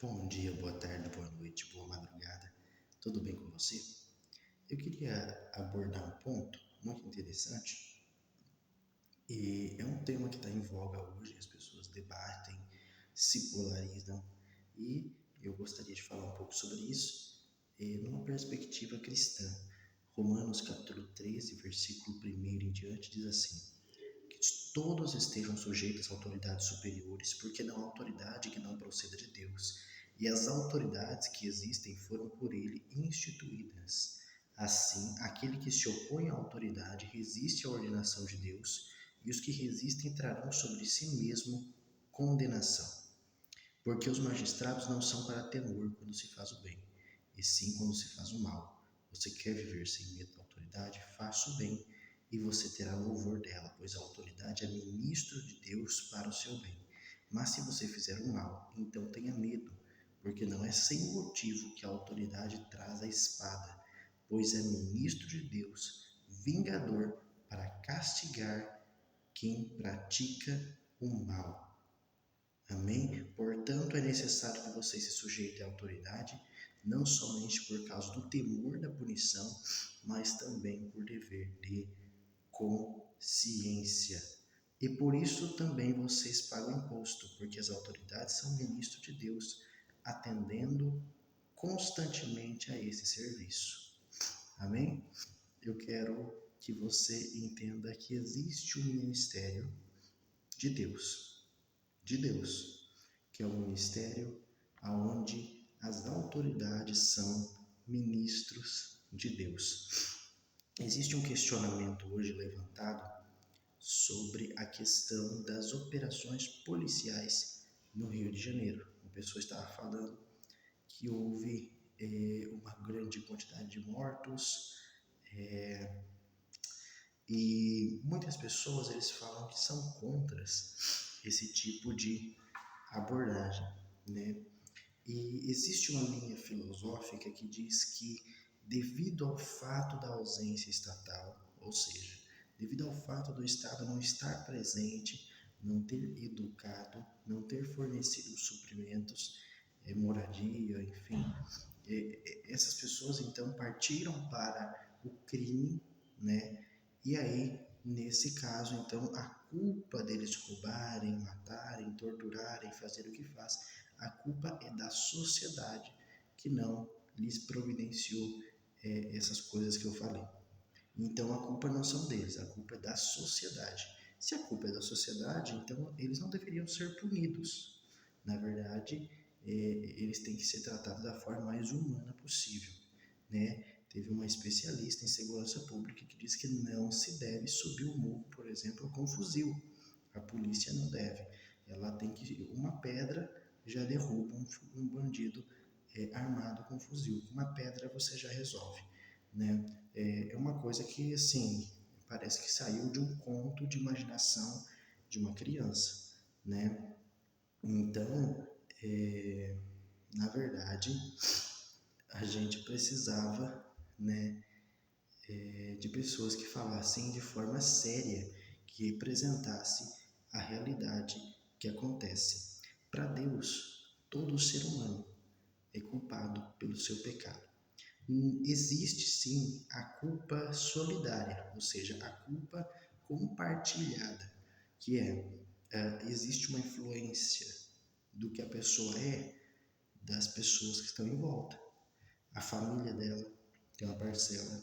Bom dia, boa tarde, boa noite, boa madrugada. Tudo bem com você? Eu queria abordar um ponto muito interessante e é um tema que está em voga hoje. As pessoas debatem, se polarizam e eu gostaria de falar um pouco sobre isso numa perspectiva cristã. Romanos capítulo 13, versículo 1 em diante diz assim: que todos estejam sujeitos a autoridades superiores, porque não há autoridade que não proceda de Deus, e as autoridades que existem foram por ele instituídas. Assim, aquele que se opõe à autoridade resiste à ordenação de Deus, e os que resistem trarão sobre si mesmo condenação. Porque os magistrados não são para temor quando se faz o bem, e sim quando se faz o mal. Você quer viver sem medo da autoridade? Faça o bem, e você terá louvor dela, pois a autoridade é ministro de Deus para o seu bem. Mas se você fizer o mal, então tenha medo, porque não é sem motivo que a autoridade traz a espada, pois é ministro de Deus, vingador para castigar quem pratica o mal. Amém? Portanto, é necessário que você se sujeite à autoridade, não somente por causa do temor da punição, mas também por dever de consciência. E por isso também vocês pagam imposto, porque as autoridades são ministros de Deus, atendendo constantemente a esse serviço. Amém? Eu quero que você entenda que existe um ministério de Deus, que é o ministério aonde as autoridades são ministros de Deus. Existe um questionamento hoje levantado sobre a questão das operações policiais no Rio de Janeiro. Uma pessoa estava falando que houve uma grande quantidade de mortos, e muitas pessoas eles falam que são contra esse tipo de abordagem, né? E existe uma linha filosófica que diz que, devido ao fato da ausência estatal, ou seja, devido ao fato do Estado não estar presente, não ter educado, não ter fornecido suprimentos, moradia, enfim, essas pessoas então partiram para o crime, né? E aí, nesse caso, então, a culpa deles roubarem, matarem, torturarem, fazer o que faz, a culpa é da sociedade que não lhes providenciou essas coisas que eu falei. Então, a culpa não são deles, a culpa é da sociedade. Se a culpa é da sociedade, então eles não deveriam ser punidos. Na verdade, eles têm que ser tratados da forma mais humana possível, né? Teve uma especialista em segurança pública que disse que não se deve subir o morro, por exemplo, com fuzil. A polícia não deve. Ela tem que... Uma pedra já derruba um bandido armado com fuzil. Uma pedra você já resolve, né? É uma coisa que, assim, parece que saiu de um conto de imaginação de uma criança, né? Então, na verdade, a gente precisava, né, de pessoas que falassem de forma séria, que representasse a realidade que acontece. Para Deus, todo ser humano é culpado pelo seu pecado. Existe sim a culpa solidária, ou seja, a culpa compartilhada, que existe uma influência do que a pessoa é das pessoas que estão em volta. A família dela tem uma parcela,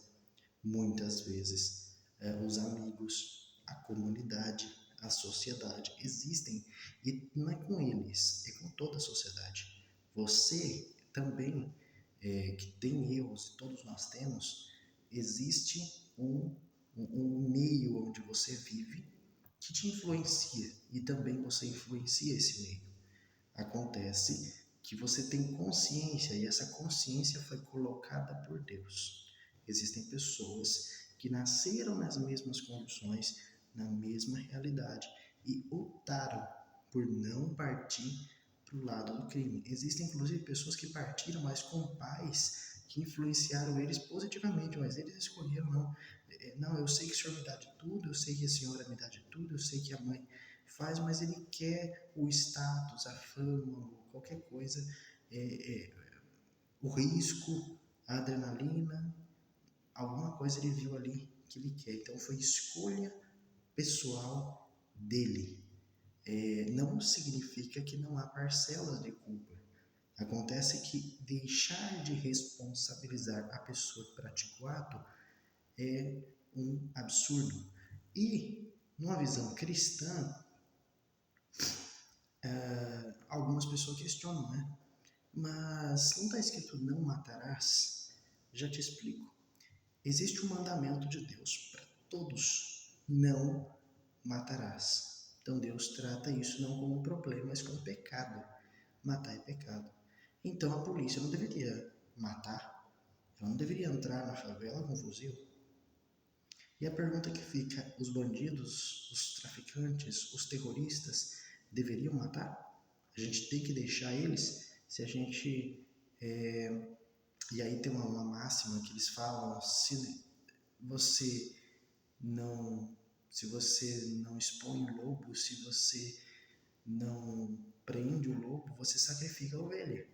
muitas vezes os amigos, a comunidade, a sociedade existem, e não é com eles, é com toda a sociedade. Você também, que tem erros, todos nós temos, existe um meio onde você vive que te influencia, e também você influencia esse meio. Acontece que você tem consciência, e essa consciência foi colocada por Deus. Existem pessoas que nasceram nas mesmas condições, na mesma realidade, e optaram por não partir para o lado do crime. Existem inclusive pessoas que partiram, mas com pais que influenciaram eles positivamente, mas eles escolheram não. Não, eu sei que o senhor me dá de tudo, eu sei que a senhora me dá de tudo, eu sei que a mãe faz, mas ele quer o status, a fama, qualquer coisa, o risco, a adrenalina, alguma coisa ele viu ali que ele quer. Então foi escolha pessoal dele. Não significa que não há parcelas de culpa. Acontece que deixar de responsabilizar a pessoa que pratica o ato é um absurdo. E, numa visão cristã, algumas pessoas questionam, né? Mas não está escrito não matarás? Já te explico. Existe um mandamento de Deus para todos: não matarás. Então Deus trata isso não como um problema, mas como pecado. Matar é pecado. Então a polícia não deveria matar, ela não deveria entrar na favela com um fuzil. E a pergunta que fica: os bandidos, os traficantes, os terroristas deveriam matar? A gente tem que deixar eles? Se a gente. E aí tem uma máxima que eles falam: você não, se você não expõe o lobo, se você não prende o lobo, você sacrifica a ovelha.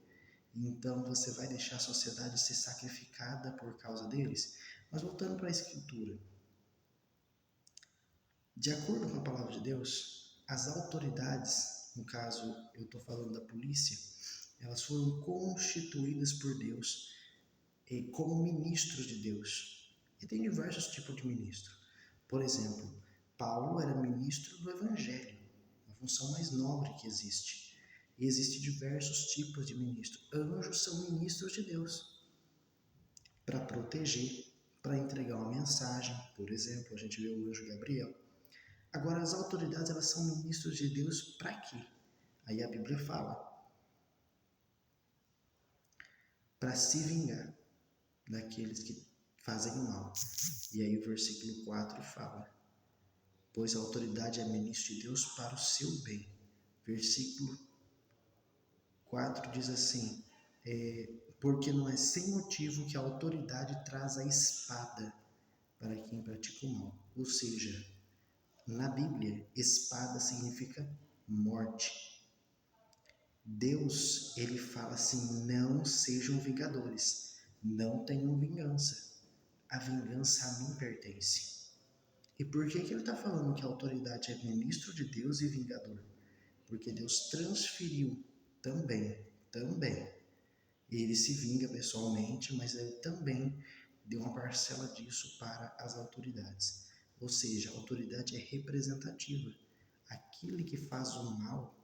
Então você vai deixar a sociedade ser sacrificada por causa deles? Mas voltando para a Escritura, de acordo com a palavra de Deus, as autoridades, no caso eu estou falando da polícia, elas foram constituídas por Deus como ministros de Deus. E tem diversos tipos de ministro. Por exemplo, Paulo era ministro do Evangelho, a função mais nobre que existe. E existem diversos tipos de ministros. Anjos são ministros de Deus para proteger, para entregar uma mensagem. Por exemplo, a gente vê o anjo Gabriel. Agora, as autoridades, elas são ministros de Deus para quê? Aí a Bíblia fala: para se vingar daqueles que fazem o mal. E aí o versículo 4 fala: pois a autoridade é ministro de Deus para o seu bem. Versículo 4 diz assim: porque não é sem motivo que a autoridade traz a espada para quem pratica o mal. Ou seja, na Bíblia, espada significa morte. Deus, ele fala assim: não sejam vingadores, não tenham vingança. A vingança a mim pertence. E por que ele está falando que a autoridade é ministro de Deus e vingador? Porque Deus transferiu também, ele se vinga pessoalmente, mas ele também deu uma parcela disso para as autoridades. Ou seja, a autoridade é representativa. Aquele que faz o mal,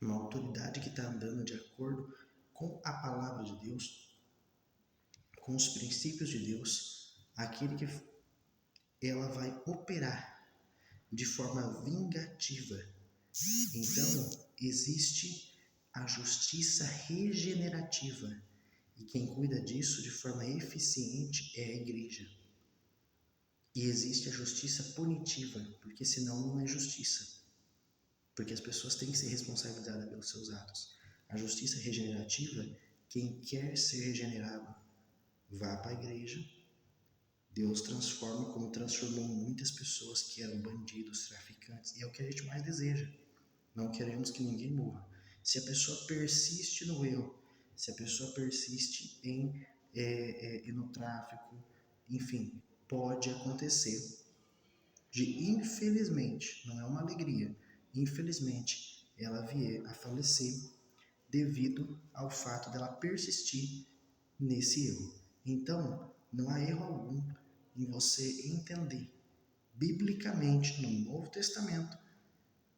uma autoridade que está andando de acordo com a palavra de Deus, com os princípios de Deus, aquele que ela vai operar de forma vingativa. Então, existe a justiça regenerativa, e quem cuida disso de forma eficiente é a igreja. E existe a justiça punitiva, porque senão não é justiça. Porque as pessoas têm que ser responsabilizadas pelos seus atos. A justiça regenerativa, quem quer ser regenerado, vá para a igreja. Deus transforma como transformou muitas pessoas que eram bandidos, traficantes. E é o que a gente mais deseja. Não queremos que ninguém morra. Se a pessoa persiste no erro, se a pessoa persiste no tráfico, enfim, pode acontecer de, infelizmente, não é uma alegria, infelizmente, ela vier a falecer devido ao fato dela persistir nesse erro. Então, não há erro algum em você entender biblicamente no Novo Testamento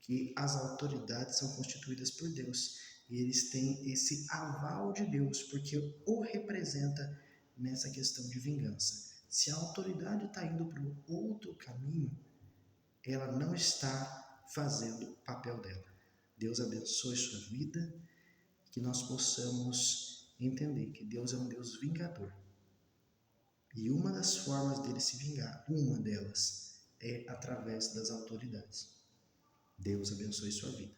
que as autoridades são constituídas por Deus e eles têm esse aval de Deus porque o representa nessa questão de vingança. Se a autoridade está indo para um outro caminho, ela não está fazendo o papel dela. Deus abençoe sua vida, que nós possamos entender que Deus é um Deus vingador. E uma das formas dele se vingar, uma delas, é através das autoridades. Deus abençoe sua vida.